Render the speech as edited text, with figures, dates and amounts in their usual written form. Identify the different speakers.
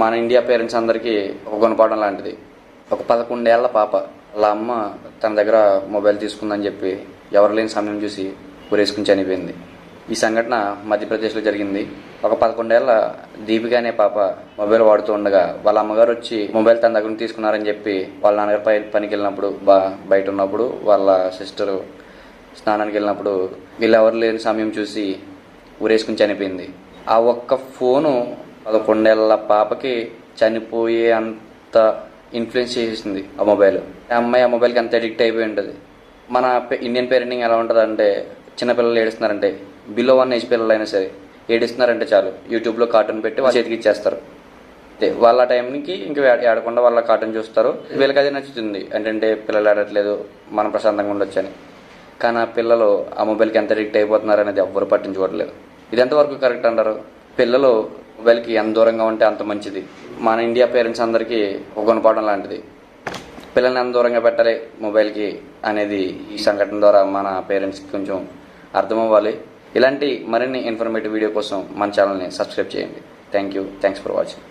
Speaker 1: మన India parents అందరికీ ఒక గుణపాఠం లాంటిది. ఒక 11 ఏళ్ల పాప వాళ్ళ అమ్మ తన దగ్గర మొబైల్ తీసుకుందని చెప్పి ఎవరు లేని సమయం చూసి ఉరేసుకుని చనిపోయింది. ఈ సంఘటన మధ్యప్రదేశ్లో జరిగింది. ఒక 11 ఏళ్ల దీపిక అనే పాప మొబైల్ వాడుతూ ఉండగా వాళ్ళ అమ్మగారు వచ్చి మొబైల్ తన దగ్గర తీసుకున్నారని చెప్పి వాళ్ళ నాన్నగారు పనికి వెళ్ళినప్పుడు బయట ఉన్నప్పుడు వాళ్ళ సిస్టర్ స్నానానికి వెళ్ళినప్పుడు వీళ్ళు ఎవరు లేని సమయం చూసి ఉరేసుకుని చనిపోయింది. ఆ ఒక్క ఫోను 11 ఏళ్ల పాపకి చనిపోయే అంత ఇన్ఫ్లుయెన్స్ చేసేసింది ఆ మొబైల్. ఆ అమ్మాయి ఆ మొబైల్కి అంత అడిక్ట్ అయిపోయి ఉంటుంది. మన ఇండియన్ పేరెంటింగ్ ఎలా ఉంటుంది అంటే, చిన్నపిల్లలు ఏడుస్తున్నారంటే, బిలో 1 ఏజ్ పిల్లలు అయినా సరే ఏడుస్తున్నారంటే చాలు యూట్యూబ్లో కార్టూన్ పెట్టి వాళ్ళ చేతికి ఇచ్చేస్తారు. వాళ్ళ టైంకి ఇంకా ఏడకుండా వాళ్ళ కార్టూన్ చూస్తారు. వీళ్ళకి అది నచ్చుతుంది, ఏంటంటే పిల్లలు ఆడట్లేదు మనం ప్రశాంతంగా ఉండొచ్చు అని. కానీ ఆ పిల్లలు ఆ మొబైల్కి ఎంత అడిక్ట్ అయిపోతున్నారు అనేది ఎవ్వరు పట్టించుకోవట్లేదు. ఇది ఎంతవరకు కరెక్ట్ అంటారు? పిల్లలు మొబైల్కి ఎంత దూరంగా ఉంటే అంత మంచిది. మన ఇండియా పేరెంట్స్ అందరికీ ఒక గుణపాఠం లాంటిది. పిల్లల్ని ఎంత దూరంగా పెట్టాలి మొబైల్కి అనేది ఈ సంఘటన ద్వారా మన పేరెంట్స్కి కొంచెం అర్థం అవ్వాలి. ఇలాంటి మరిన్ని ఇన్ఫర్మేటివ్ వీడియో కోసం మన ఛానల్ని సబ్స్క్రైబ్ చేయండి. Thanks for watching.